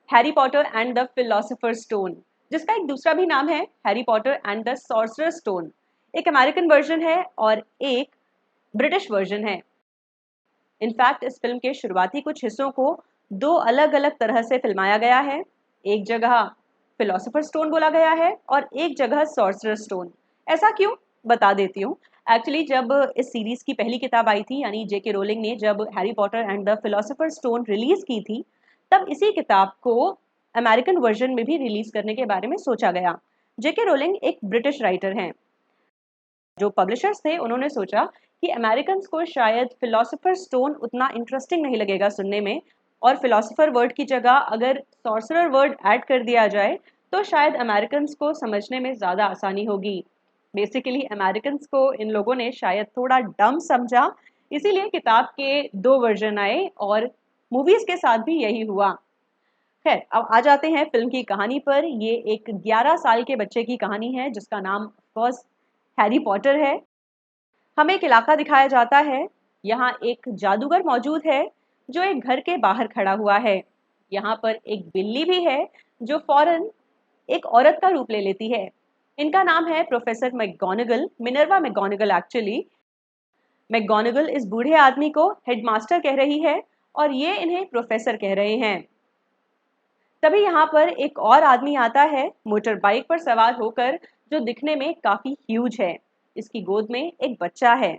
Harry Potter and the philosopher stone, जिसका एक दूसरा भी नाम है Harry Potter and the sorcerer stone. एक अमेरिकन वर्जन है और एक ब्रिटिश वर्जन है। इनफैक्ट इस फिल्म के शुरुआती कुछ हिस्सों को दो अलग अलग तरह से फिल्माया गया है। एक जगह फिलोसोफर स्टोन बोला गया है और एक जगह सॉर्सरर स्टोन। ऐसा क्यों, बता देती हूँ। एक्चुअली जब इस सीरीज की पहली किताब आई थी, यानी जेके रोलिंग ने जब Harry Potter and the philosopher stone release की थी, तब इसी किताब को अमेरिकन वर्जन में भी रिलीज करने के बारे में सोचा गया। जेके रोलिंग एक ब्रिटिश राइटर हैं। जो पब्लिशर्स थे उन्होंने सोचा कि अमेरिकन्स को शायद फिलोसोफर स्टोन उतना इंटरेस्टिंग नहीं लगेगा सुनने में, और फिलोसोफर वर्ड की जगह अगर सॉर्सरर वर्ड ऐड कर दिया जाए तो शायद अमेरिकन्स को समझने में ज़्यादा आसानी होगी। बेसिकली अमेरिकन्स को इन लोगों ने शायद थोड़ा डम समझा, इसीलिए किताब के दो वर्जन आए और मूवीज़ के साथ भी यही हुआ। खैर, अब आ जाते हैं फिल्म की कहानी पर। ये एक 11 साल के बच्चे की कहानी है जिसका नाम ऑफ कोर्स हैरी पॉटर है। हमें एक इलाका दिखाया जाता है। यहाँ एक जादूगर मौजूद है जो एक घर के बाहर खड़ा हुआ है। यहाँ पर एक बिल्ली भी है जो फौरन एक औरत का रूप ले लेती है। इनका नाम है professor McGonagall, Minerva McGonagall actually. McGonagall इस बूढ़े आदमी को हेडमास्टर कह रही है और ये इन्हें प्रोफेसर कह रहे हैं। तभी यहाँ पर एक और आदमी आता है मोटर बाइक पर सवार होकर, जो दिखने में काफी ह्यूज है। इसकी गोद में एक बच्चा है।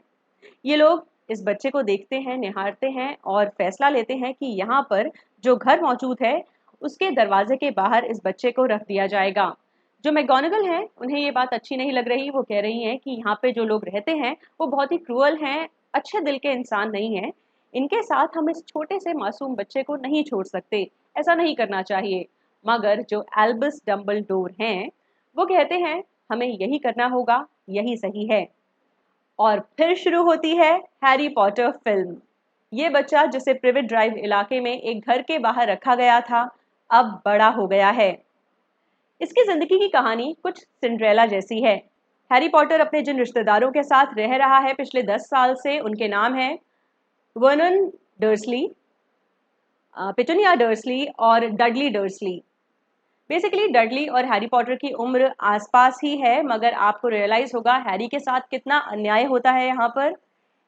ये लोग इस बच्चे को देखते हैं, निहारते हैं और फैसला लेते हैं कि यहाँ पर जो घर मौजूद है उसके दरवाजे के बाहर इस बच्चे को रख दिया जाएगा। जो मैकगोनागल हैं उन्हें ये बात अच्छी नहीं लग रही। वो कह रही हैं कि यहाँ पे जो लोग रहते हैं वो बहुत ही क्रूअल हैं, अच्छे दिल के इंसान नहीं हैं। इनके साथ हम इस छोटे से मासूम बच्चे को नहीं छोड़ सकते, ऐसा नहीं करना चाहिए। मगर जो एल्बस डम्बलडोर हैं वो कहते हैं हमें यही करना होगा, यही सही है। और फिर शुरू होती है हैरी पॉटर फिल्म। ये बच्चा जिसे प्रिवेट ड्राइव इलाके में एक घर के बाहर रखा गया था, अब बड़ा हो गया है। इसकी जिंदगी की कहानी कुछ सिंड्रेला जैसी है। हैरी पॉटर अपने जिन रिश्तेदारों के साथ रह रहा है पिछले 10 साल से, उनके नाम हैं वर्नन डर्सली, पिटूनिया डर्सली और डडली डर्सली। बेसिकली डडली और हैरी पॉटर की उम्र आसपास ही है, मगर आपको रियलाइज होगा हैरी के साथ कितना अन्याय होता है यहाँ पर।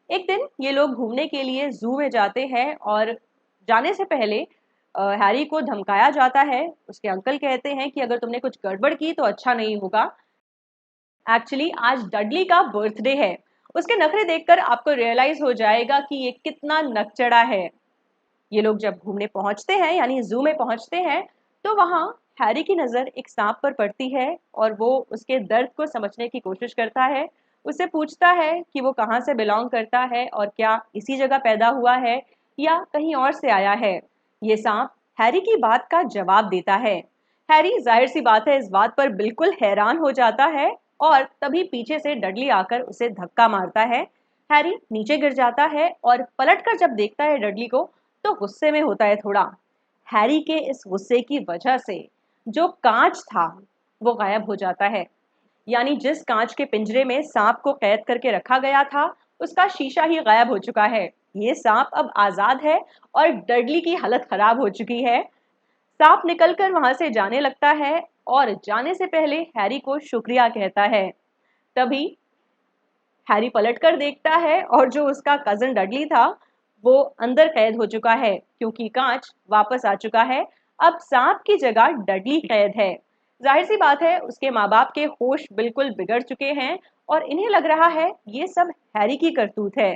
एक दिन ये लोग घूमने के लिए जू में जाते हैं और जाने से पहले हैरी को धमकाया जाता है। उसके अंकल कहते हैं कि अगर तुमने कुछ गड़बड़ की तो अच्छा नहीं होगा। एक्चुअली आज डडली का बर्थडे है। उसके नखरे देखकर आपको रियलाइज हो जाएगा कि ये कितना नकचड़ा है। ये लोग जब घूमने पहुंचते हैं, यानी जू में पहुंचते हैं, तो वहां हैरी की नजर एक सांप पर पड़ती है और वो उसके दर्द को समझने की कोशिश करता है। उससे पूछता है कि वो कहाँ से बिलोंग करता है और क्या इसी जगह पैदा हुआ है या कहीं और से आया है। ये सांप हैरी की बात का जवाब देता है। हैरी जाहिर सी बात है इस बात पर बिल्कुल हैरान हो जाता है और तभी पीछे से डडली आकर उसे धक्का मारता है। हैरी नीचे गिर जाता है और पलटकर जब देखता है डडली को तो गुस्से में होता है थोड़ा। हैरी के इस गुस्से की वजह से जो कांच था वो गायब हो जाता है। यानी जिस कांच के पिंजरे में सांप को कैद करके रखा गया था उसका शीशा ही गायब हो चुका है। ये सांप अब आजाद है और डडली की हालत खराब हो चुकी है। सांप निकलकर वहां से जाने लगता है और जाने से पहले हैरी को शुक्रिया कहता है। तभी हैरी पलटकर देखता है और जो उसका कजन डडली था वो अंदर कैद हो चुका है, क्योंकि कांच वापस आ चुका है। अब सांप की जगह डडली कैद है। जाहिर सी बात है उसके माँ बाप के होश बिल्कुल बिगड़ चुके हैं और इन्हें लग रहा है ये सब हैरी की करतूत है।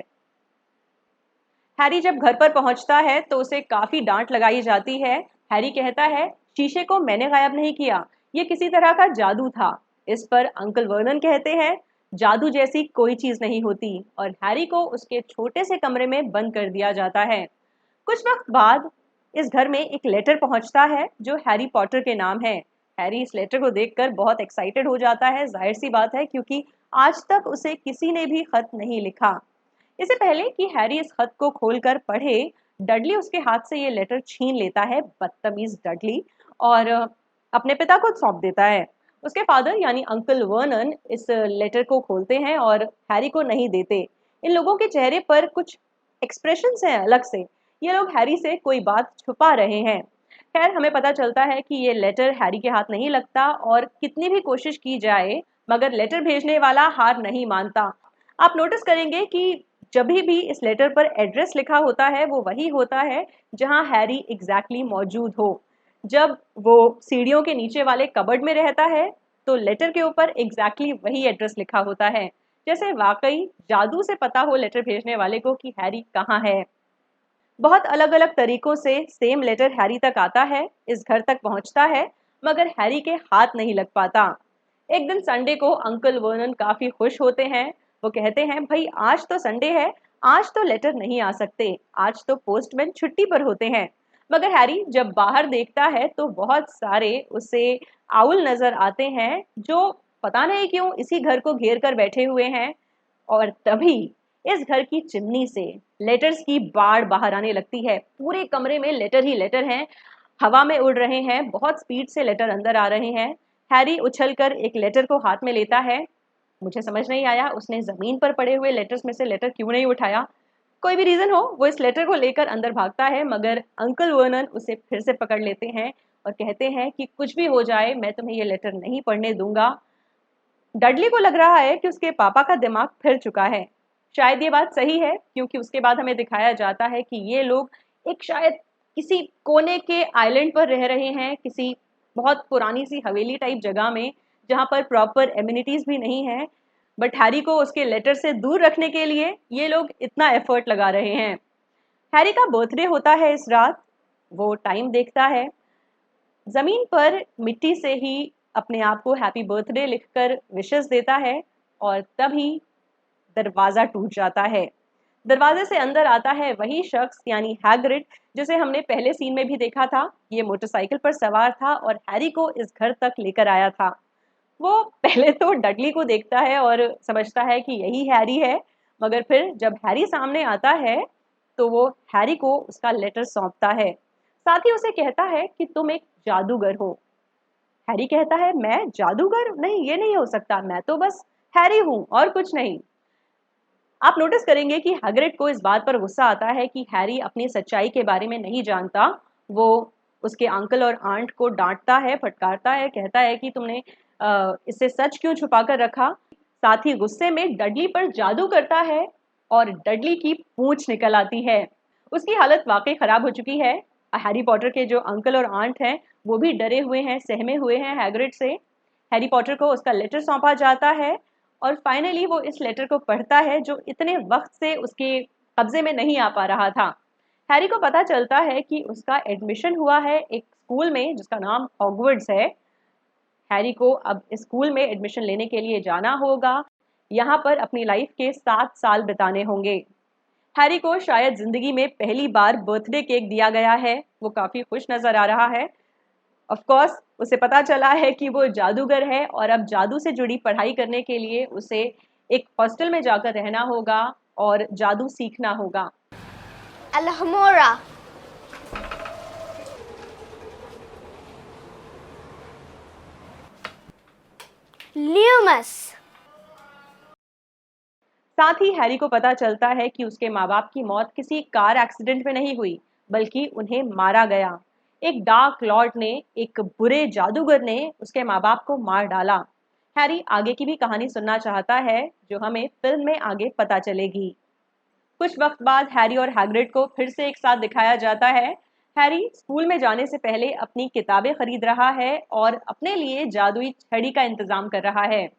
हैरी जब घर पर पहुंचता है तो उसे काफी डांट लगाई जाती है। हैरी कहता है शीशे को मैंने गायब नहीं किया, ये किसी तरह का जादू था। इस पर अंकल वर्नन कहते हैं जादू जैसी कोई चीज नहीं होती और हैरी को उसके छोटे से कमरे में बंद कर दिया जाता है। कुछ वक्त बाद इस घर में एक लेटर पहुंचता है जो हैरी पॉटर के नाम है। हैरी इस लेटर को देखकर बहुत एक्साइटेड हो जाता है, जाहिर सी बात है क्योंकि आज तक उसे किसी ने भी खत नहीं लिखा। इससे पहले कि हैरी इस खत को खोलकर पढ़े, डडली उसके हाथ से ये लेटर छीन लेता है, बदतमीज डडली, और अपने पिता को सौंप देता है। उसके फादर यानी अंकल वर्नन इस लेटर को खोलते हैं और हैरी को नहीं देते। इन लोगों के चेहरे पर कुछ एक्सप्रेशंस हैं अलग से। ये लोग हैरी से कोई बात छुपा रहे हैं। खैर हमें पता चलता है कि ये लेटर हैरी के हाथ नहीं लगता और कितनी भी कोशिश की जाए मगर लेटर भेजने वाला हार नहीं मानता। आप नोटिस करेंगे कि जब भी इस लेटर पर एड्रेस लिखा होता है वो वही होता है जहां हैरी एग्जैक्टली मौजूद हो। जब वो सीढ़ियों के नीचे वाले कबर्ड में रहता है तो लेटर के ऊपर एग्जैक्टली वही एड्रेस लिखा होता है, जैसे वाकई जादू से पता हो लेटर भेजने वाले को कि हैरी कहाँ है। बहुत अलग अलग तरीकों से सेम लेटर हैरी तक आता है, इस घर तक पहुंचता है, मगर हैरी के हाथ नहीं लग पाता। एक दिन संडे को अंकल वर्नन काफी खुश होते हैं। वो कहते हैं भाई आज तो संडे है, आज तो लेटर नहीं आ सकते, आज तो पोस्टमैन छुट्टी पर होते हैं। मगर हैरी जब बाहर देखता है तो बहुत सारे उसे आउल नजर आते हैं जो पता नहीं क्यों इसी घर को घेर कर बैठे हुए हैं। और तभी इस घर की चिमनी से लेटर्स की बाढ़ बाहर आने लगती है। पूरे कमरे में लेटर ही लेटर हैं, हवा में उड़ रहे हैं, बहुत स्पीड से लेटर अंदर आ रहे हैं। हैरी उछलकर एक लेटर को हाथ में लेता है। मुझे समझ नहीं आया उसने जमीन पर पड़े हुए लेटर्स में से लेटर क्यों नहीं उठाया। कोई भी रीजन हो वो इस लेटर को लेकर अंदर भागता है, मगर अंकल वर्नन उसे फिर से पकड़ लेते हैं और कहते हैं कि कुछ भी हो जाए मैं तुम्हें ये लेटर नहीं पढ़ने दूंगा। डडली को लग रहा है कि उसके पापा का दिमाग फिर चुका है। शायद ये बात सही है क्योंकि उसके बाद हमें दिखाया जाता है कि ये लोग एक शायद किसी कोने के आइलैंड पर रह रहे हैं, किसी बहुत पुरानी सी हवेली टाइप जगह में जहां पर प्रॉपर एम्यूनिटीज भी नहीं है। बट हैरी को उसके लेटर से दूर रखने के लिए ये लोग इतना एफर्ट लगा रहे हैं। हैरी का बर्थडे होता है इस रात। वो टाइम देखता है, जमीन पर मिट्टी से ही अपने आप को हैप्पी बर्थडे लिखकर विशेस देता है और तभी दरवाजा टूट जाता है। दरवाजे से अंदर आता है वही शख्स यानी हैग्रिड जिसे हमने पहले सीन में भी देखा था। ये मोटरसाइकिल पर सवार था और हैरी को इस घर तक लेकर आया था। वो पहले तो डडली को देखता है और समझता है कि यही हैरी है, मगर फिर जब हैरी सामने आता है तो वो हैरी को उसका लेटर सौंपता है। साथ ही उसे कहता है कि तुम एक जादूगर हो। हैरी कहता है मैं जादूगर नहीं, ये नहीं हो सकता, मैं तो बस हैरी हूं और कुछ नहीं। आप नोटिस करेंगे कि हैग्रिड को इस बात पर गुस्सा आता है कि हैरी अपनी सच्चाई के बारे में नहीं जानता। वो उसके अंकल और आंट को डांटता है, फटकारता है, कहता है कि तुमने इससे सच क्यों छुपा कर रखा। साथ ही गुस्से में डडली पर जादू करता है और डडली की पूंछ निकल आती है। उसकी हालत वाकई खराब हो चुकी है। हैरी पॉटर के जो अंकल और आंट हैं वो भी डरे हुए हैं, सहमे हुए हैं हैग्रिड से। हैरी पॉटर को उसका लेटर सौंपा जाता है और फाइनली वो इस लेटर को पढ़ता है जो इतने वक्त से उसके कब्जे में नहीं आ पा रहा था। हैरी को पता चलता है कि उसका एडमिशन हुआ है एक स्कूल में जिसका नाम हॉगवर्ट्स है। हैरी को अब स्कूल में एडमिशन लेने के लिए जाना होगा, यहाँ पर अपनी लाइफ के 7 साल बिताने होंगे। हैरी को शायद जिंदगी में पहली बार बर्थडे केक दिया गया है। वो काफी खुश नजर आ रहा है। ऑफ कोर्स उसे पता चला है कि वो जादूगर है और अब जादू से जुड़ी पढ़ाई करने के लिए उसे एक हॉस्टल में जाकर रहना होगा और जादू सीखना होगा। Alhambra. Loomis. साथ ही हैरी को पता चलता है कि उसके माँ बाप की मौत किसी कार एक्सीडेंट में नहीं हुई बल्कि उन्हें मारा गया। एक डार्क लॉर्ड ने, एक बुरे जादूगर ने उसके माँ बाप को मार डाला। हैरी आगे की भी कहानी सुनना चाहता है जो हमें फिल्म में आगे पता चलेगी। कुछ वक्त बाद हैरी और हैग्रिड को फिर से एक साथ दिखाया जाता है। हैरी स्कूल में जाने से पहले अपनी किताबें खरीद रहा है और अपने लिए जादुई छड़ी का इंतजाम कर रहा है।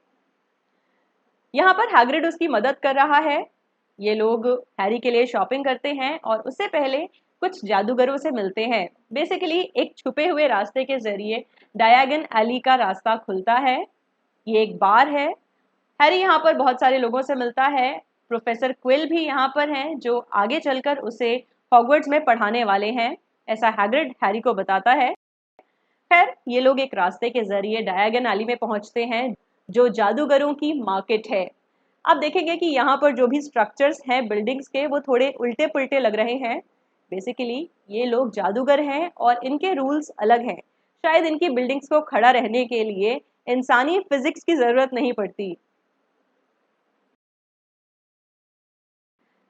यहाँ पर हैग्रिड उसकी मदद कर रहा है। ये लोग हैरी के लिए शॉपिंग करते हैं और उससे पहले कुछ जादूगरों से मिलते हैं। बेसिकली एक छुपे हुए रास्ते के जरिए डायगन एली का रास्ता खुलता है। ये एक बार है। हैरी यहाँ पर बहुत सारे लोगों से मिलता है। प्रोफेसर क्विल भी यहाँ पर हैं जो आगे चलकर उसे हॉगवर्ट्स में पढ़ाने वाले हैं, ऐसा हैग्रिड हैरी को बताता है। खैर ये लोग एक रास्ते के जरिए डायगन एली में पहुंचते हैं जो जादूगरों की मार्केट है। आप देखेंगे कि यहाँ पर जो भी स्ट्रक्चर्स हैं बिल्डिंग्स के वो थोड़े उल्टे पुल्टे लग रहे हैं। बेसिकली ये लोग जादूगर हैं और इनके रूल्स अलग हैं। शायद इनकी बिल्डिंग्स को खड़ा रहने के लिए इंसानी फिजिक्स की जरूरत नहीं पड़ती।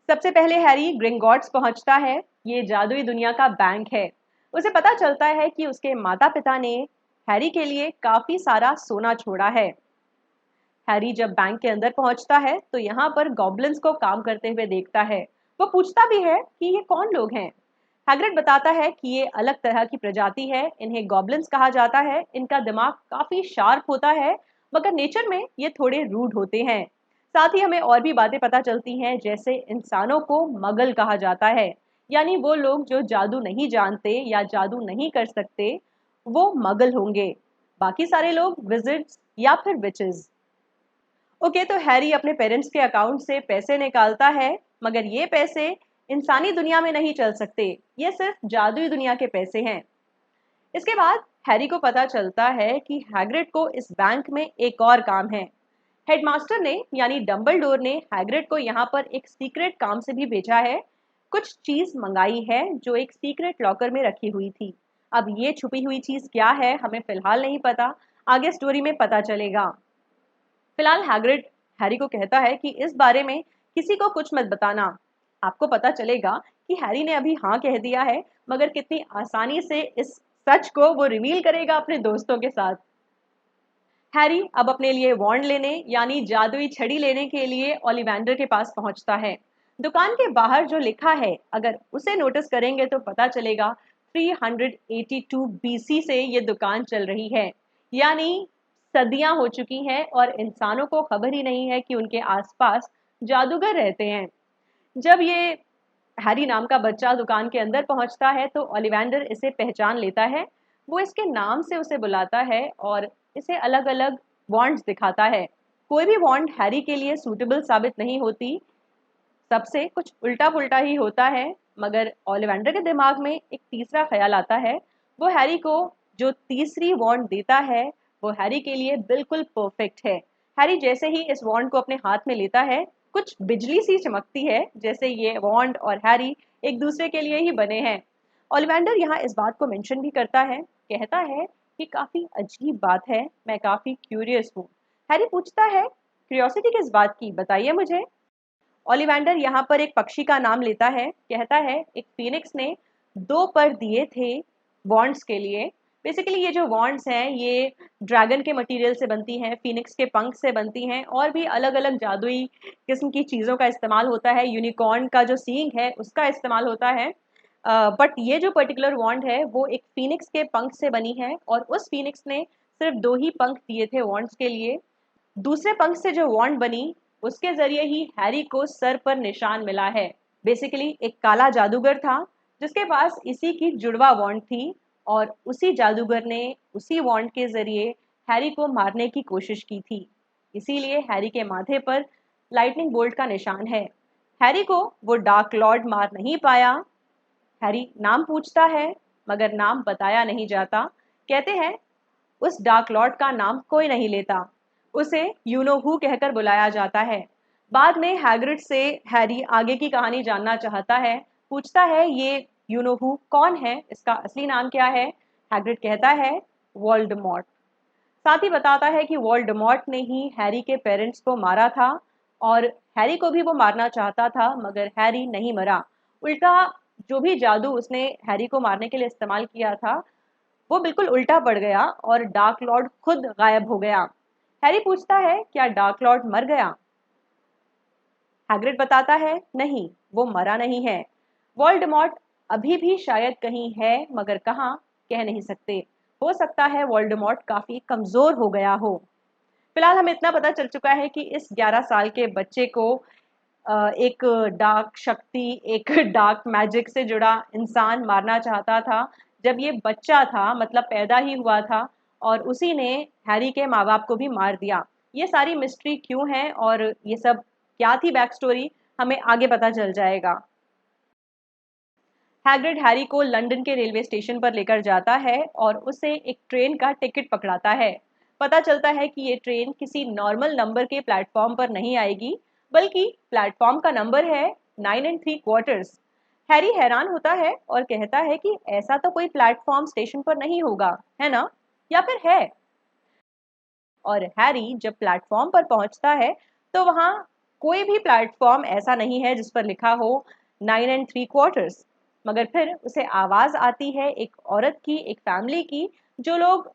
सबसे पहले हैरी ग्रिंगॉट्स पहुंचता है। ये जादुई दुनिया का बैंक है। उसे पता चलता है कि उसके माता पिता ने हैरी के लिए काफी सारा सोना छोड़ा है। हैरी जब बैंक के अंदर पहुंचता है तो यहाँ पर गॉब्लिन्स को काम करते हुए देखता है। वो पूछता भी है कि ये कौन लोग हैं। हैग्रिड बताता है कि ये अलग तरह की प्रजाति है, इन्हें गॉब्लिन्स कहा जाता है। इनका दिमाग काफी शार्प होता है, मगर नेचर में ये थोड़े रूड होते हैं। साथ ही हमें और भी बातें पता चलती हैं, जैसे इंसानों को मगल कहा जाता है, यानी वो लोग जो जादू नहीं जानते या जादू नहीं कर सकते, वो मगल होंगे। बाकी सारे लोग विजिट्स या फिर विचेस। ओके, तो हैरी अपने पेरेंट्स के अकाउंट से पैसे निकालता है, मगर ये पैसे इंसानी दुनिया में नहीं चल सकते, ये सिर्फ जादुई दुनिया के पैसे हैं। इसके बाद हैरी को पता चलता है कि हैग्रिड को इस बैंक में एक और काम है। हेडमास्टर ने यानी डंबलडोर ने हैग्रिड को यहाँ पर एक सीक्रेट काम से भी भेजा है। कुछ चीज मंगाई है जो एक सीक्रेट लॉकर में रखी हुई थी। अब ये छुपी हुई चीज क्या है हमें फिलहाल नहीं पता, आगे स्टोरी में पता चलेगा। फिलहाल हैग्रिड हैरी को कहता है कि इस बारे में किसी को कुछ मत बताना। आपको पता चलेगा कि हैरी ने अभी हाँ कह दिया है, मगर कितनी आसानी से इस सच को वो रिवील करेगा अपने दोस्तों के साथ। हैरी अब अपने लिए वॉन्ड लेने यानी जादुई छड़ी लेने के लिए ओलिवेंडर के पास पहुंचता है। दुकान के बाहर जो लिखा है, अगर उसे नोटिस करेंगे तो पता चलेगा 382 बीसी से ये दुकान चल रही है, यानी सदियां हो चुकी हैं और इंसानों को खबर ही नहीं है कि उनके आसपास जादूगर रहते हैं। जब ये हैरी नाम का बच्चा दुकान के अंदर पहुंचता है तो ओलिवेंडर इसे पहचान लेता है। वो इसके नाम से उसे बुलाता है और इसे अलग अलग वॉन्ड्स दिखाता है। कोई भी वॉन्ड हैरी के लिए सूटेबल साबित नहीं होती, सबसे कुछ उल्टा पुल्टा ही होता है। मगर ओलिवेंडर के दिमाग में एक तीसरा ख्याल आता है। वो हैरी को जो तीसरी वॉन्ड देता है वो हैरी के लिए बिल्कुल परफेक्ट है। हैरी जैसे ही इस वॉन्ड को अपने हाथ में लेता है, कुछ बिजली सी चमकती है, जैसे ये वॉन्ड और हैरी एक दूसरे के लिए ही बने हैं। ओलिवेंडर यहाँ इस बात को मेंशन भी करता है, कहता है कि काफी अजीब बात है, मैं काफी क्यूरियस हूँ। हैरी पूछता है, क्यूरियोसिटी किस बात की, बताइए मुझे। ओलिवेंडर यहाँ पर एक पक्षी का नाम लेता है, कहता है एक फीनिक्स ने 2 पर दिए थे वॉन्ड्स के लिए। बेसिकली ये जो वॉन्ड्स हैं ये ड्रैगन के मटेरियल से बनती हैं, फीनिक्स के पंख से बनती हैं, और भी अलग अलग जादुई किस्म की चीज़ों का इस्तेमाल होता है। यूनिकॉर्न का जो सींग है उसका इस्तेमाल होता है। बट ये जो पर्टिकुलर वॉन्ड है वो एक फीनिक्स के पंख से बनी है, और उस फीनिक्स ने सिर्फ 2 ही पंख दिए थे वॉन्ड्स के लिए। दूसरे पंख से जो वॉन्ड बनी उसके जरिए ही हैरी को सर पर निशान मिला है। बेसिकली एक काला जादूगर था जिसके पास इसी की जुड़वा वॉन्ड थी, और उसी जादूगर ने उसी वॉन्ड के जरिए हैरी को मारने की कोशिश की थी। इसीलिए हैरी के माथे पर लाइटनिंग बोल्ट का निशान है। हैरी को वो डार्क लॉर्ड मार नहीं पाया। हैरी नाम पूछता है, मगर नाम बताया नहीं जाता। कहते हैं उस डार्क लॉर्ड का नाम कोई नहीं लेता, उसे यू नो हु कहकर बुलाया जाता है। बाद में हैग्रिड से हैरी आगे की कहानी जानना चाहता है, पूछता है ये यू नो हु कौन है, इसका असली नाम क्या है। हैग्रिड कहता है वोल्डेमॉर्ट। साथ ही बताता है कि वोल्डेमॉर्ट ने ही हैरी के पेरेंट्स को मारा था, और हैरी को भी वो मारना चाहता था, मगर हैरी नहीं मरा। उल्टा जो भी जादू उसने हैरी को मारने के लिए इस्तेमाल किया था वो बिल्कुल उल्टा पड़ गया और डार्क लॉर्ड खुद गायब हो गया। हैरी पूछता है क्या डार्क लॉर्ड मर गया। हैग्रिड बताता है नहीं, वो मरा नहीं है। वोल्डेमॉर्ट अभी भी शायद कहीं है, मगर कहाँ कह नहीं सकते। हो सकता है वोल्डेमॉर्ट काफी कमजोर हो गया हो। फिलहाल हमें इतना पता चल चुका है कि इस 11 साल के बच्चे को एक डार्क शक्ति, एक डार्क मैजिक से जुड़ा इंसान मारना चाहता था जब ये बच्चा था, मतलब पैदा ही हुआ था, और उसी ने हैरी के माँ बाप को भी मार दिया। ये सारी मिस्ट्री क्यों है और ये सब क्या थी बैक स्टोरी, हमें आगे पता चल जाएगा। हैग्रिड हैरी को लंदन के रेलवे स्टेशन पर लेकर जाता है और उसे एक ट्रेन का टिकट पकड़ाता है। पता चलता है कि ये ट्रेन किसी नॉर्मल नंबर के प्लेटफॉर्म पर नहीं आएगी, बल्कि प्लेटफॉर्म का नंबर है 9 3/4। हैरी हैरान होता है और कहता है कि ऐसा तो कोई प्लेटफॉर्म स्टेशन पर नहीं होगा, है ना, या फिर है। और हैरी जब प्लेटफॉर्म पर पहुंचता है तो वहां कोई भी प्लेटफॉर्म ऐसा नहीं है जिस पर लिखा हो 9 3/4। मगर फिर उसे आवाज़ आती है एक औरत की, एक फैमिली की, जो लोग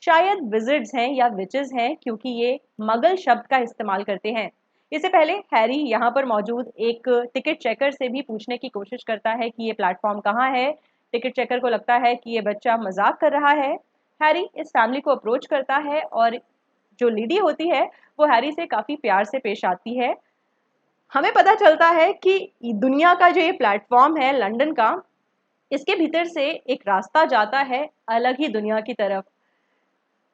शायद विजिट्स हैं या विचेस हैं, क्योंकि ये मगल शब्द का इस्तेमाल करते हैं। इससे पहले हैरी यहाँ पर मौजूद एक टिकट चेकर से भी पूछने की कोशिश करता है कि ये प्लेटफॉर्म कहाँ है। टिकट चेकर को लगता है कि ये बच्चा मजाक कर रहा है। हैरी इस फैमिली को अप्रोच करता है और जो लेडी होती है वो हैरी से काफ़ी प्यार से पेश आती है। हमें पता चलता है कि दुनिया का जो ये प्लेटफॉर्म है लंदन का, इसके भीतर से एक रास्ता जाता है अलग ही दुनिया की तरफ।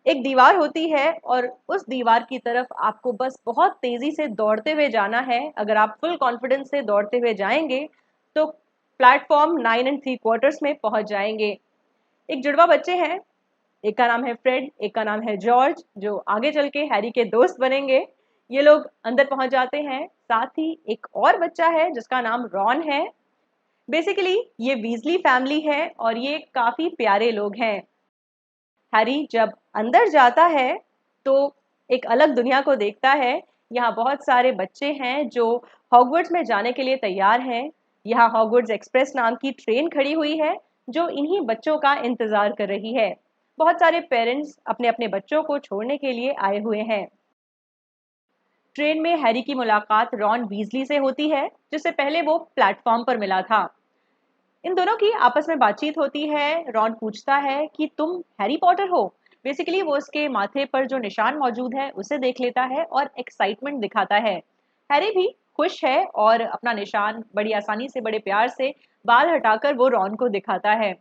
एक दीवार होती है और उस दीवार की तरफ आपको बस बहुत तेजी से दौड़ते हुए जाना है। अगर आप फुल कॉन्फिडेंस से दौड़ते हुए जाएंगे तो प्लेटफॉर्म 9 3/4 में पहुंच जाएंगे। एक जुड़वा बच्चे हैं, एक का नाम है फ्रेड, एक का नाम है जॉर्ज, जो आगे चल के हैरी के दोस्त बनेंगे। ये लोग अंदर पहुंच जाते हैं। साथ ही एक और बच्चा है जिसका नाम रॉन है। बेसिकली ये वीजली फैमिली है और ये काफी प्यारे लोग हैं। हैरी जब अंदर जाता है तो एक अलग दुनिया को देखता है। यहाँ बहुत सारे बच्चे हैं जो हॉगवर्ट्स में जाने के लिए तैयार हैं। यहाँ हॉगवर्ट्स एक्सप्रेस नाम की ट्रेन खड़ी हुई है जो इन्हीं बच्चों का इंतजार कर रही है। बहुत सारे पेरेंट्स अपने अपने बच्चों को छोड़ने के लिए आए हुए हैं। ट्रेन में हैरी की मुलाकात रॉन वीजली से होती है, जिससे पहले वो प्लेटफॉर्म पर मिला था। इन दोनों की आपस में बातचीत होती है। रॉन पूछता है कि तुम हैरी पॉटर हो। बेसिकली वो उसके माथे पर जो निशान मौजूद है उसे देख लेता है और एक्साइटमेंट दिखाता है। हैरी भी खुश है और अपना निशान बड़ी आसानी से, बड़े प्यार से बाल हटाकर वो रॉन को दिखाता है।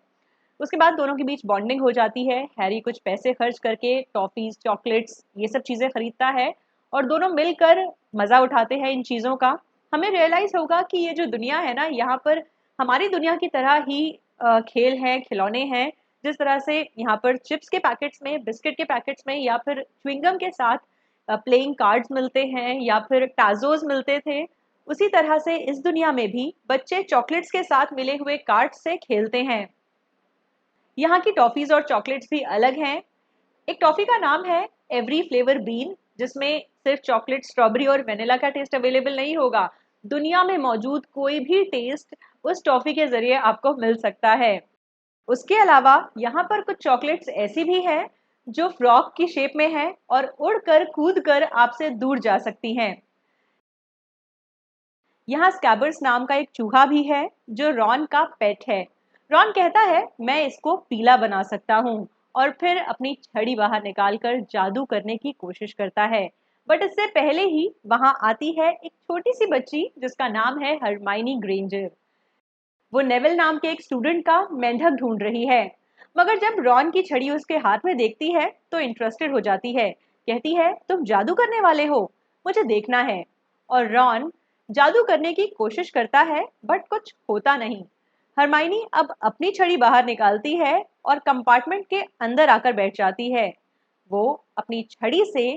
उसके बाद दोनों के बीच बॉन्डिंग हो जाती है। हैरी कुछ पैसे खर्च करके टॉफीज, चॉकलेट्स, ये सब चीज़ें खरीदता है और दोनों मिलकर मज़ा उठाते हैं इन चीज़ों का। हमें रियलाइज़ होगा कि ये जो दुनिया है ना, यहाँ पर हमारी दुनिया की तरह ही खेल हैं, खिलौने हैं। जिस तरह से यहाँ पर चिप्स के पैकेट्स में, बिस्किट के पैकेट्स में या फिर च्युइंगम के साथ प्लेइंग कार्ड्स मिलते हैं या फिर टाजोस मिलते थे, उसी तरह से इस दुनिया में भी बच्चे चॉकलेट्स के साथ मिले हुए कार्ड्स से खेलते हैं। यहाँ की टॉफीज और चॉकलेट्स भी अलग हैं। एक टॉफी का नाम है एवरी फ्लेवर बीन, जिसमें सिर्फ चॉकलेट, स्ट्रॉबेरी और वेनिला का टेस्ट अवेलेबल नहीं होगा। दुनिया में मौजूद कोई भी टेस्ट उस टॉफी के जरिए आपको मिल सकता है। उसके अलावा यहाँ पर कुछ चॉकलेट्स ऐसी भी हैं जो फ्रॉक की शेप में है और उड़कर, कूदकर आपसे दूर जा सकती हैं। यहाँ स्कैबर्स नाम का एक चूहा भी है जो रॉन का पेट है। रॉन कहता है मैं इसको पीला बना सकता हूँ और फिर अपनी छड़ी बाहर निकालकर जादू करने की कोशिश करता है। बट इससे पहले ही वहां आती है एक छोटी सी बच्ची जिसका नाम है हरमाइनी ग्रेंजर। वो नेविल नाम के एक स्टूडेंट का मेंढक ढूंढ रही है। मगर जब रॉन की छड़ी उसके हाथ में देखती है तो इंटरेस्टेड हो जाती है। कहती है तुम जादू करने वाले हो, मुझे देखना है। और रॉन जादू करने की कोशिश करता है बट कुछ होता नहीं। हरमाइनी अब अपनी छड़ी बाहर निकालती है और कंपार्टमेंट के अंदर आकर बैठ जाती है। वो अपनी छड़ी से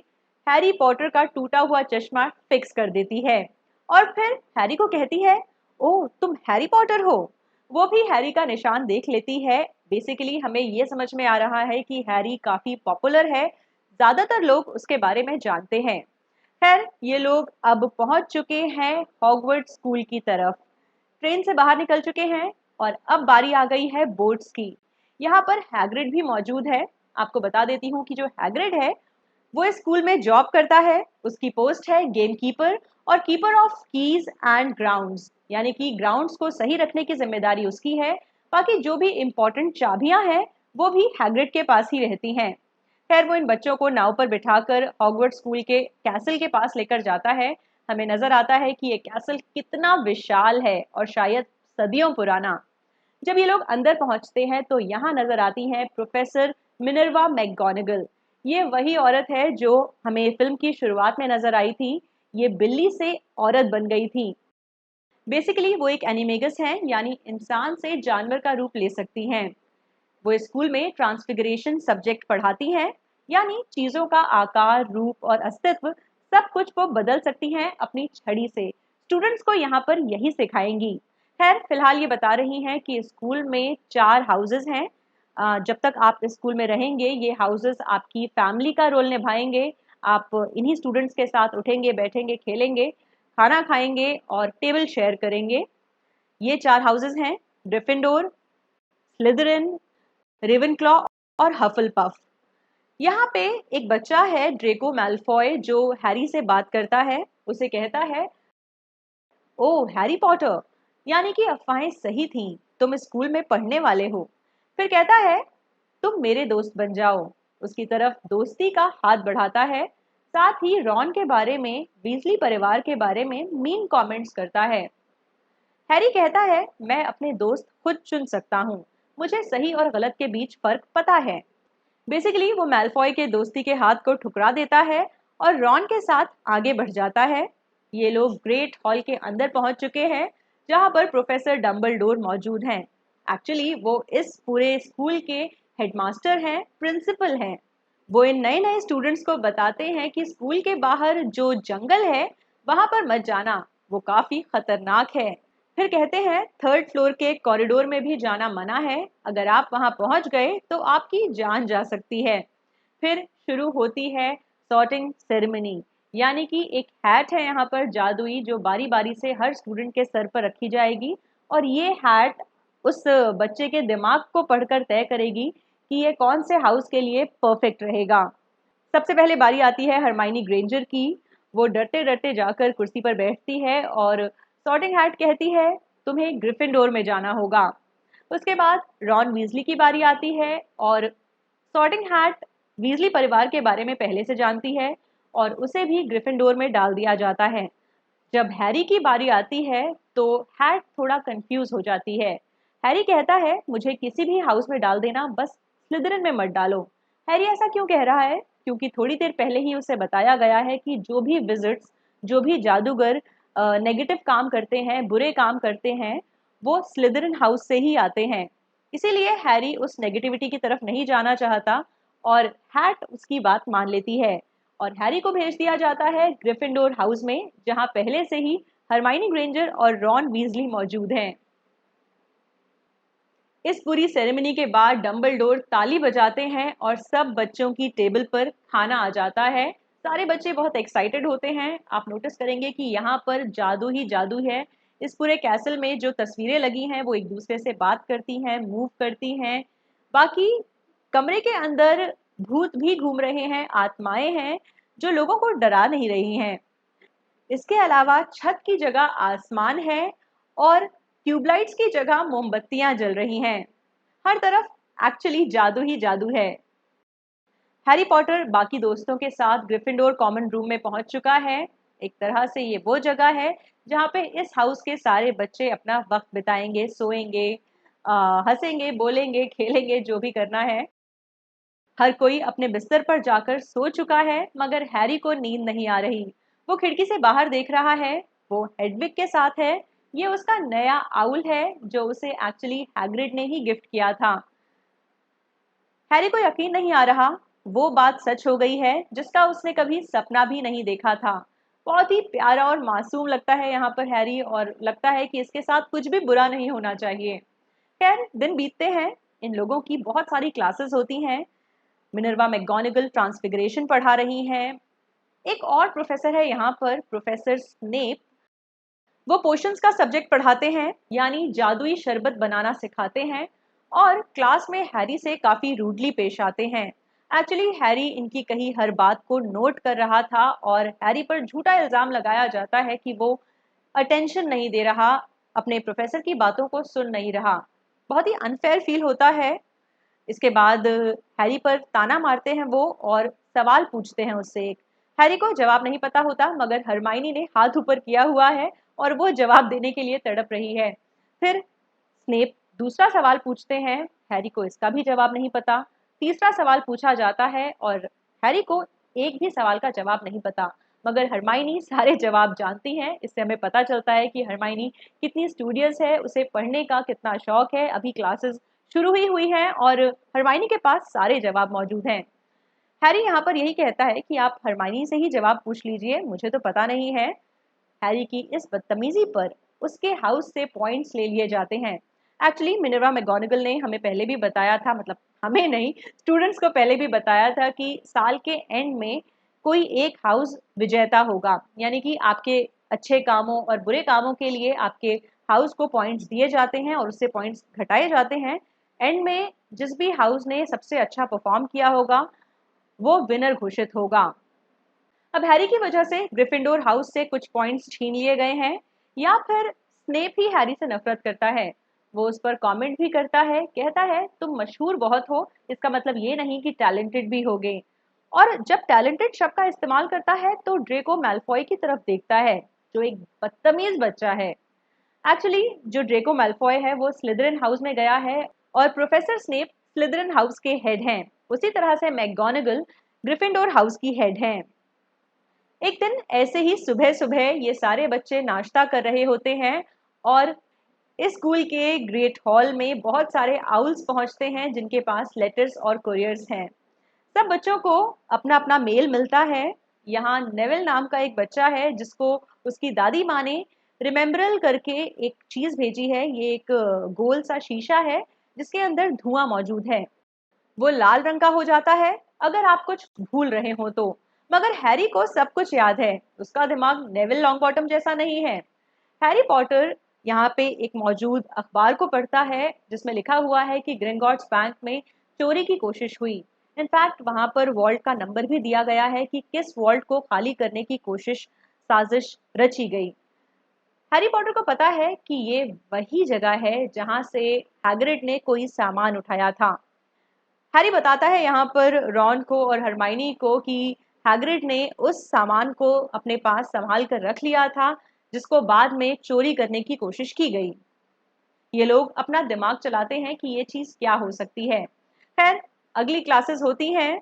हैरी पॉटर का टूटा हुआ चश्मा फिक्स कर देती है और फिर हैरी को कहती है ओह तुम हैरी पॉटर हो। वो भी हैरी का निशान देख लेती है। बेसिकली हमें ये समझ में आ रहा है कि हैरी काफी पॉपुलर है, ज्यादातर लोग उसके बारे में जानते हैं। खैर ये लोग अब पहुंच चुके हैं हॉगवर्ट्स स्कूल की तरफ। ट्रेन से बाहर निकल चुके हैं और अब बारी आ गई है बोट्स की। यहाँ पर हैग्रिड भी मौजूद है। आपको बता देती हूँ कि जो हैग्रिड है वो इस स्कूल में जॉब करता है। उसकी पोस्ट है गेम कीपर और keeper of keys and grounds, यानी कि ग्राउंड्स को सही रखने की जिम्मेदारी उसकी है। बाकी जो भी इंपॉर्टेंट चाबियां हैं वो भी हैग्रिड के पास ही रहती हैं। खैर वो इन बच्चों को नाव पर बिठाकर हॉगवर्ट्स स्कूल के कैसल के पास लेकर जाता है। हमें नजर आता है कि ये कैसल कितना विशाल है और शायद सदियों पुराना। जब ये लोग अंदर पहुंचते हैं तो यहाँ नजर आती हैं प्रोफेसर मिनर्वा मैकगोनागल। ये वही औरत है जो हमें फिल्म की शुरुआत में नजर आई थी। ये बिल्ली से औरत बन गई थी। बेसिकली वो एक एनिमेगस हैं, यानी इंसान से जानवर का रूप ले सकती हैं। वो स्कूल में ट्रांसफिगरेशन सब्जेक्ट पढ़ाती हैं, यानी चीजों का आकार, रूप और अस्तित्व सब कुछ वो बदल सकती हैं अपनी छड़ी से। स्टूडेंट्स को यहाँ पर यही सिखाएंगी। खैर फिलहाल ये बता रही हैं कि स्कूल में 4 हाउसेस हैं। जब तक आप इस स्कूल में रहेंगे ये हाउसेस आपकी फैमिली का रोल निभाएंगे। आप इन्हीं स्टूडेंट्स के साथ उठेंगे, बैठेंगे, खेलेंगे, खाना खाएंगे और टेबल शेयर करेंगे। ये 4 हाउसेस हैं। ग्रिफिंडोर, स्लिदरिन, रेवेनक्लॉ और हफलपफ। यहाँ पे एक बच्चा है ड्रेको मैल्फॉय जो हैरी से बात करता है। उसे कहता है, ओ हैरी पॉटर, यानी कि अफवाहें सही थीं, तुम स्कूल में पढ़ने वाले हो। फिर कहता है, तुम मेरे दोस्त बन जाओ। उसकी तरफ दोस्ती का हाथ बढ़ाता है। साथ ही रॉन के बारे में, वीजली परिवार के बारे में मीन कमेंट्स करता है। हैरी कहता है, मैं अपने दोस्त खुद चुन सकता हूँ, मुझे सही और गलत के बीच फर्क पता है। बेसिकली वो मैल्फॉय के दोस्ती के हाथ को ठुकरा देता है और रॉन के साथ आगे बढ़ जाता है। ये लोग ग्रेट हॉल के अंदर पहुंच चुके हैं जहां पर प्रोफेसर डम्बलडोर मौजूद हैं। एक्चुअली वो इस पूरे स्कूल के हेडमास्टर हैं, प्रिंसिपल हैं। वो इन नए नए स्टूडेंट्स को बताते हैं कि स्कूल के बाहर जो जंगल है वहां पर मत जाना, वो काफी खतरनाक है। फिर कहते हैं, थर्ड फ्लोर के कॉरिडोर में भी जाना मना है, अगर आप वहां पहुंच गए तो आपकी जान जा सकती है। फिर शुरू होती है सॉर्टिंग सेरेमनी, यानी कि एक हैट है यहाँ पर जादुई जो बारी बारी से हर स्टूडेंट के सर पर रखी जाएगी और ये हैट उस बच्चे के दिमाग को पढ़कर तय करेगी कि ये कौन से हाउस के लिए परफेक्ट रहेगा। सबसे पहले बारी आती है हरमाइनी ग्रेंजर की। वो डरते डरते जाकर कुर्सी पर बैठती है और सॉर्टिंग हैट कहती है, तुम्हें ग्रिफिंडोर में जाना होगा। उसके बाद रॉन वीजली की बारी आती है और सॉर्टिंग हैट वीजली परिवार के बारे में पहले से जानती है और उसे भी ग्रिफिंडोर में डाल दिया जाता है। जब हैरी की बारी आती है तो हैट थोड़ा कंफ्यूज हो जाती है। हैरी कहता है, मुझे किसी भी हाउस में डाल देना, बस स्लिदरिन में मत डालो। हैरी ऐसा क्यों कह रहा है? क्योंकि थोड़ी देर पहले ही उसे बताया गया है कि जो भी विजिट्स, जो भी जादूगर नेगेटिव काम करते हैं, बुरे काम करते हैं, वो स्लिदरिन हाउस से ही आते हैं। इसीलिए हैरी उस नेगेटिविटी की तरफ नहीं जाना चाहता और हैट उसकी बात मान लेती है और हैरी को भेज दिया जाता है ग्रिफिंडोर हाउस में जहां पहले से ही हरमाइनी ग्रेंजर और रॉन वीजली मौजूद हैं। इस पूरी सेरेमनी के बाद डंबलडोर ताली बजाते हैं और सब बच्चों की टेबल पर खाना आ जाता है। सारे बच्चे बहुत एक्साइटेड होते हैं। आप नोटिस करेंगे कि यहाँ पर जादू ही जादू है। इस पूरे कैसल में जो तस्वीरें लगी हैं वो एक दूसरे से बात करती हैं, मूव करती हैं। बाकी कमरे के अंदर भूत भी घूम रहे हैं, आत्माएं हैं जो लोगों को डरा नहीं रही हैं। इसके अलावा छत की जगह आसमान है और ट्यूबलाइट्स की जगह मोमबत्तियां जल रही हैं। हर तरफ एक्चुअली जादू ही जादू है। हैरी पॉटर बाकी दोस्तों के साथ ग्रिफिंडोर कॉमन रूम में पहुंच चुका है। एक तरह से ये वो जगह है जहाँ पे इस हाउस के सारे बच्चे अपना वक्त बिताएंगे, सोएंगे, हंसेंगे, बोलेंगे, खेलेंगे, जो भी करना है। हर कोई अपने बिस्तर पर जाकर सो चुका है मगर हैरी को नींद नहीं आ रही। वो खिड़की से बाहर देख रहा है। वो हेडविग के साथ है। ये उसका नया आउल है जो उसे एक्चुअली हैग्रिड ने ही गिफ्ट किया था। हैरी को यकीन नहीं आ रहा, वो बात सच हो गई है जिसका उसने कभी सपना भी नहीं देखा था। बहुत ही प्यारा और मासूम लगता है यहाँ पर हैरी और लगता है कि इसके साथ कुछ भी बुरा नहीं होना चाहिए। खैर दिन बीतते हैं। इन लोगों की बहुत सारी क्लासेस होती हैं। मिनर्वा मैगोनिगल ट्रांसफिगरेशन पढ़ा रही हैं। एक और प्रोफेसर है यहाँ पर, प्रोफेसर स्नेप। वो पोशंस का सब्जेक्ट पढ़ाते हैं, यानी जादुई शरबत बनाना सिखाते हैं और क्लास में हैरी से काफ़ी रूडली पेश आते हैं। एक्चुअली हैरी इनकी कही हर बात को नोट कर रहा था और हैरी पर झूठा इल्ज़ाम लगाया जाता है कि वो अटेंशन नहीं दे रहा, अपने प्रोफेसर की बातों को सुन नहीं रहा। बहुत ही अनफेयर फील होता है। इसके बाद हैरी पर ताना मारते हैं वो और सवाल पूछते हैं उससे एक। हैरी को जवाब नहीं पता होता मगर हरमाइनी ने हाथ ऊपर किया हुआ है और वो जवाब देने के लिए तड़प रही है। फिर स्नेप दूसरा सवाल पूछते हैं। हैरी को इसका भी जवाब नहीं पता। तीसरा सवाल पूछा जाता है और हैरी को एक भी सवाल का जवाब नहीं पता मगर हरमाइनी सारे जवाब जानती हैं। इससे हमें पता चलता है कि हरमाइनी कितनी स्टूडियस है, उसे पढ़ने का कितना शौक है। अभी क्लासेस शुरू ही हुई हैं और हरमाइनी के पास सारे जवाब मौजूद हैं। हैरी यहाँ पर यही कहता है कि आप हरमाइनी से ही जवाब पूछ लीजिए, मुझे तो पता नहीं है। हैरी की इस बदतमीजी पर उसके हाउस से पॉइंट्स ले लिए जाते हैं। एक्चुअली मिनर्वा मैगोनिगल ने हमें पहले भी बताया था, मतलब हमें नहीं, स्टूडेंट्स को पहले भी बताया था कि साल के एंड में कोई एक हाउस विजेता होगा, यानी कि आपके अच्छे कामों और बुरे कामों के लिए आपके हाउस को पॉइंट्स दिए जाते हैं और उससे पॉइंट्स घटाए जाते हैं। एंड में जिस भी हाउस ने सबसे अच्छा परफॉर्म किया होगा वो विनर घोषित होगा। अब हैरी की वजह से ग्रिफिंडोर हाउस से कुछ पॉइंट्स छीन लिए गए हैं, या फिर स्नेप ही हैरी से नफरत करता है। वो उस पर कमेंट भी करता है, कहता है तुम मशहूर बहुत हो, इसका मतलब ये नहीं कि टैलेंटेड भी होगे। और जब टैलेंटेड शब्द का इस्तेमाल करता है तो ड्रेको मैल्फॉय की तरफ देखता है, जो एक बदतमीज बच्चा है। एक्चुअली जो ड्रेको मैल्फॉय है वो स्लिदरिन हाउस में गया है और प्रोफेसर स्नेप स्लिदरिन हाउस के हेड हैं। उसी तरह से मैकगोनागल ग्रिफिंडोर हाउस की हेड हैं। एक दिन ऐसे ही सुबह सुबह ये सारे बच्चे नाश्ता कर रहे होते हैं और इस स्कूल के ग्रेट हॉल में बहुत सारे आउल्स पहुंचते हैं जिनके पास लेटर्स और कुरियर्स हैं। सब बच्चों को अपना अपना मेल मिलता है। यहाँ नेविल नाम का एक बच्चा है जिसको उसकी दादी माँ ने रिमेम्बरल करके एक चीज भेजी है। ये एक गोल सा शीशा है जिसके अंदर धुआं मौजूद है। वो लाल रंग का हो जाता है अगर आप कुछ भूल रहे हो तो। मगर हैरी को सब कुछ याद है, उसका दिमाग नेविल लॉन्गबॉटम जैसा नहीं है। हैरी पॉटर यहाँ पे एक मौजूद अखबार को पढ़ता है जिसमें लिखा हुआ है कि ग्रिंगॉट्स बैंक में चोरी की कोशिश हुई। इनफैक्ट वहां पर वॉल्ट का नंबर भी दिया गया है कि किस वॉल्ट को खाली करने की कोशिश साजिश रची गई। हैरी पॉटर को पता है कि ये वही जगह है जहां से हैग्रिड ने कोई सामान उठाया था। हैरी बताता है यहाँ पर रॉन को और हरमाइनी को कि हैग्रिड ने उस सामान को अपने पास संभाल कर रख लिया था जिसको बाद में चोरी करने की कोशिश की गई। ये लोग अपना दिमाग चलाते हैं कि ये चीज क्या हो सकती है। खैर अगली क्लासेस होती हैं।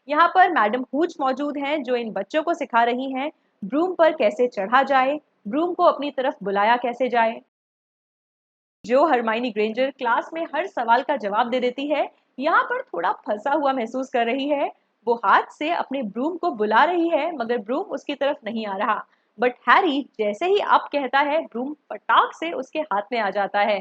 यहाँ पर मैडम हूच मौजूद हैं जो इन बच्चों को सिखा रही हैं ब्रूम पर कैसे चढ़ा जाए, ब्रूम को अपनी तरफ बुलाया कैसे जाए। जो हरमाइनी ग्रेंजर क्लास में हर सवाल का जवाब दे देती है, यहाँ पर थोड़ा फंसा हुआ महसूस कर रही है। वो हाथ से अपने ब्रूम को बुला रही है मगर ब्रूम उसकी तरफ नहीं आ रहा। बट हैरी जैसे ही अप कहता है ब्रूम फटाक से उसके हाथ में आ जाता है।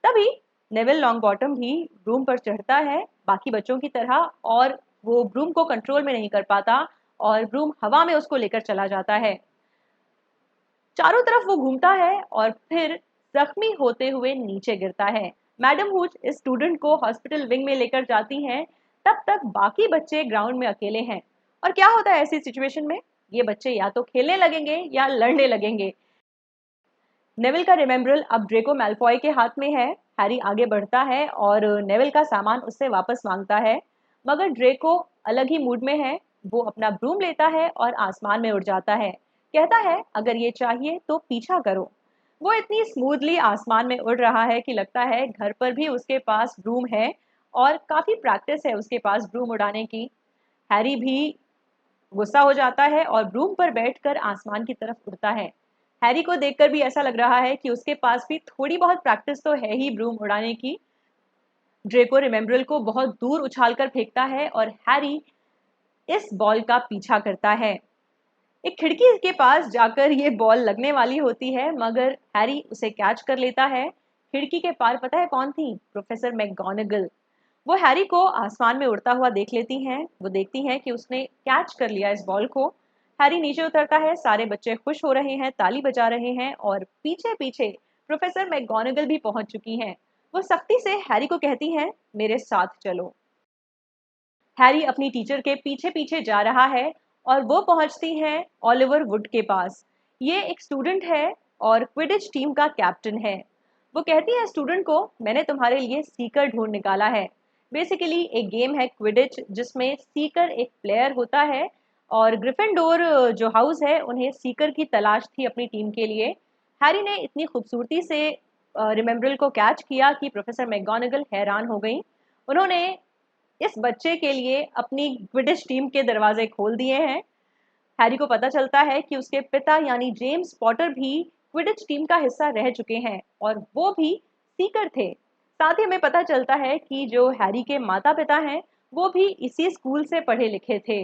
तभी नेविल लॉन्गबॉटम भी ब्रूम पर चढ़ता है बाकी बच्चों की तरह, और वो ब्रूम को कंट्रोल में नहीं कर पाता और ब्रूम हवा में उसको लेकर चला जाता है। चारों तरफ वो घूमता है और फिर जख्मी होते हुए नीचे गिरता है। मैडम हुच इस स्टूडेंट को हॉस्पिटल विंग में लेकर जाती हैं। तब तक बाकी बच्चे ग्राउंड में अकेले हैं। और क्या होता है ऐसी सिचुएशन में, ये बच्चे या तो खेलने लगेंगे या लड़ने लगेंगे। नेविल का रिमेम्बरल अब ड्रेको मैल्फॉय के हाथ में है। हैरी आगे बढ़ता है और नेविल का सामान उससे वापस मांगता है, मगर ड्रेको अलग ही मूड में है। वो अपना ब्रूम लेता है और आसमान में उड़ जाता है। कहता है अगर ये चाहिए तो पीछा करो। वो इतनी स्मूथली आसमान में उड़ रहा है कि लगता है घर पर भी उसके पास ब्रूम है और काफी प्रैक्टिस है उसके पास ब्रूम उड़ाने की। हैरी भी गुस्सा हो जाता है और ब्रूम पर बैठकर आसमान की तरफ उड़ता है। हैरी को देखकर भी ऐसा लग रहा है कि उसके पास भी थोड़ी बहुत प्रैक्टिस तो है ही ब्रूम उड़ाने की। ड्रेको रिमेम्बरल को बहुत दूर उछालकर फेंकता है और हैरी इस बॉल का पीछा करता है। एक खिड़की के पास जाकर ये बॉल लगने वाली होती है मगर हैरी उसे कैच कर लेता है। खिड़की के पार पता है कौन थी? Professor McGonagall. वो हैरी को आसमान में उड़ता हुआ देख लेती हैं। वो देखती हैं कि उसने कैच कर लिया इस बॉल को। हैरी नीचे उतरता है, सारे बच्चे खुश हो रहे हैं, ताली बजा रहे हैं और पीछे पीछे प्रोफेसर मैकगोनागल भी पहुंच चुकी हैं। वो सख्ती से हैरी को कहती हैं मेरे साथ चलो। हैरी अपनी टीचर के पीछे पीछे जा रहा है और वो पहुंचती हैं ओलिवर वुड के पास। ये एक स्टूडेंट है और क्विडिच टीम का कैप्टन है। वो कहती है स्टूडेंट को मैंने तुम्हारे लिए सीकर ढूंढ निकाला है। बेसिकली एक गेम है क्विडिच जिसमें सीकर एक प्लेयर होता है और ग्रिफिंडोर जो हाउस है उन्हें सीकर की तलाश थी अपनी टीम के लिए। हैरी ने इतनी खूबसूरती से रिमेम्बरल को कैच किया कि प्रोफेसर मैकगोनागल हैरान हो गई। उन्होंने इस बच्चे के लिए अपनी क्विडिच टीम के दरवाजे खोल दिए हैं। हैरी को पता चलता है कि उसके पिता यानी जेम्स पॉटर भी क्विडिच टीम का हिस्सा रह चुके हैं और वो भी सीकर थे। साथ ही हमें पता चलता है कि जो हैरी के माता पिता हैं वो भी इसी स्कूल से पढ़े लिखे थे।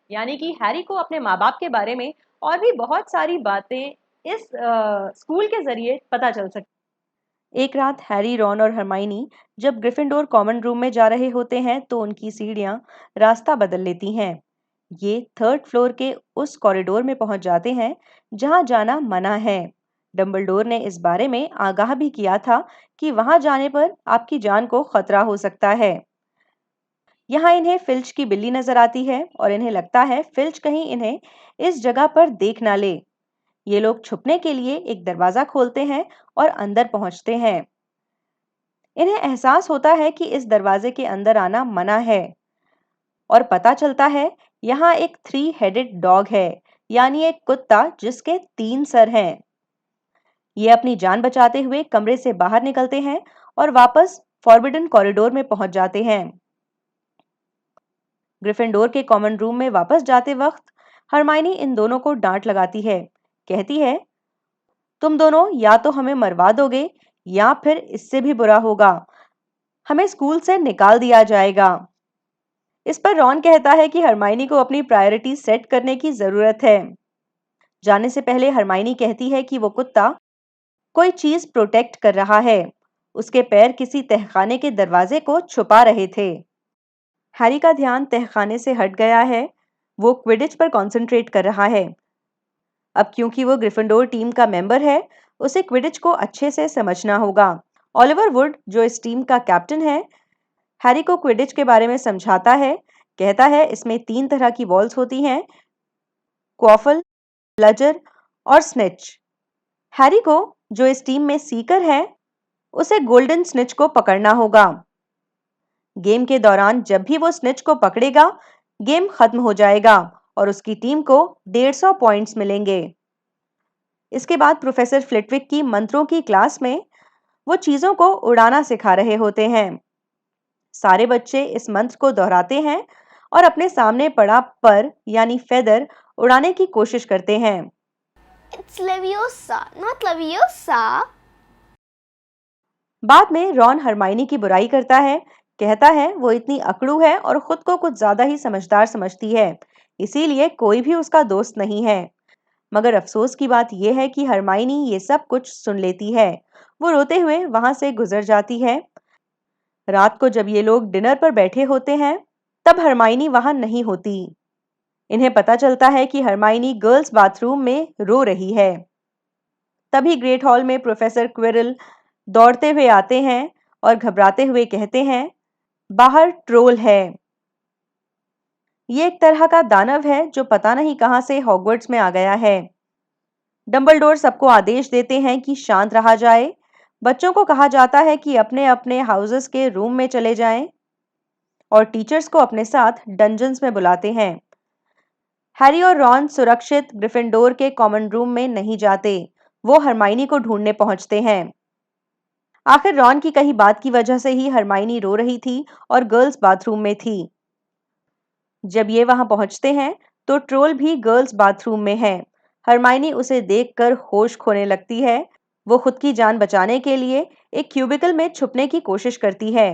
यानी कि हैरी को अपने माँ बाप के बारे में और भी बहुत सारी बातें इस स्कूल के जरिए पता चल सकती। एक रात हैरी, रॉन और हरमाइनी जब ग्रिफिंडोर कॉमन रूम में जा रहे होते हैं तो उनकी सीढ़ियां रास्ता बदल लेती हैं। ये थर्ड फ्लोर के उस कॉरिडोर में पहुंच जाते हैं जहां जाना मना है। डंबलडोर ने इस बारे में आगाह भी किया था कि वहां जाने पर आपकी जान को खतरा हो सकता है। यहाँ इन्हें फिल्च की बिल्ली नजर आती है और इन्हें लगता है फिल्च कहीं इन्हें इस जगह पर देख ना ले। ये लोग छुपने के लिए एक दरवाजा खोलते हैं और अंदर पहुंचते हैं। इन्हें एहसास होता है कि इस दरवाजे के अंदर आना मना है और पता चलता है यहाँ एक 3 हेडेड डॉग है, यानी एक कुत्ता जिसके 3 सर हैं। ये अपनी जान बचाते हुए कमरे से बाहर निकलते हैं और वापस फॉरबिडन कॉरिडोर में पहुंच जाते हैं। ग्रिफिंडोर के कॉमन रूम में वापस जाते वक्त हरमाइनी इन दोनों को डांट लगाती है। कहती है, तुम दोनों या तो हमें मरवा दोगे या फिर इससे भी बुरा होगा, हमें स्कूल से निकाल दिया जाएगा। इस पर रॉन कहता है कि हरमाइनी को अपनी प्रायोरिटी सेट करने की जरूरत है। जाने से पहले हरमाइनी कहती है कि वो कुत्ता कोई चीज प्रोटेक्ट कर रहा है। उसके पैर किसी तहखाने के दरवाजे को छुपा रहे थे। हैरी का ध्यान तहखाने से हट गया है। वो क्विडिच पर कंसंट्रेट कर रहा है। अब क्योंकि वो ग्रिफिंडोर टीम का मेंबर है, उसे क्विडिच को अच्छे से समझना होगा। ओलिवर वुड, जो इस टीम का कैप्टन है, हैरी को क्विडिच के बारे में समझाता है। कहता है इसमें 3 तरह की बॉल्स होती हैं, क्वाफल, ब्लजर और स्निच। हैरी को, जो इस टीम में सीकर है, उसे गोल्डन स्निच को पकड़ना होगा। गेम के दौरान जब भी वो स्निच को पकड़ेगा, गेम खत्म हो जाएगा और उसकी टीम को 150 पॉइंट्स मिलेंगे। इसके बाद प्रोफेसर फ्लिटविक की मंत्रों की क्लास में वो चीजों को उड़ाना सिखा रहे होते हैं। सारे बच्चे इस मंत्र को दोहराते हैं और अपने सामने पड़ा पर यानी फेदर उड़ाने की कोशिश करते हैं। It's Leviosa, not Leviosa. बाद में रॉन हरमाइनी की बुराई करता है। कहता है वो इतनी अकड़ू है और खुद को कुछ ज्यादा ही समझदार समझती है, इसीलिए कोई भी उसका दोस्त नहीं है। मगर अफसोस की बात यह है कि हरमाइनी ये सब कुछ सुन लेती है। वो रोते हुए वहां से गुजर जाती है। रात को जब ये लोग डिनर पर बैठे होते हैं, तब हरमाइनी वहां नहीं होती। इन्हें पता चलता है कि हरमाइनी गर्ल्स बाथरूम में रो रही है। तभी ग्रेट हॉल में प्रोफेसर क्विरल दौड़ते हुए आते हैं और घबराते हुए कहते हैं, बाहर ट्रोल है। ये एक तरह का दानव है जो पता नहीं कहां से हॉगवर्ट्स में आ गया है। डंबलडोर सबको आदेश देते हैं कि शांत रहा जाए। बच्चों को कहा जाता है कि अपने अपने हाउसेस के रूम में चले जाएं और टीचर्स को अपने साथ डंजन्स में बुलाते हैं। हैरी और रॉन सुरक्षित ग्रिफिंडोर के कॉमन रूम में नहीं जाते। वो हरमाइनी को ढूंढने पहुंचते हैं। आखिर रॉन की कही बात की वजह से ही हरमाइनी रो रही थी और गर्ल्स बाथरूम में थी। जब ये वहां पहुंचते हैं तो ट्रोल भी गर्ल्स बाथरूम में है। हरमाइनी उसे देखकर होश खोने लगती है। वो खुद की जान बचाने के लिए एक क्यूबिकल में छुपने की कोशिश करती है।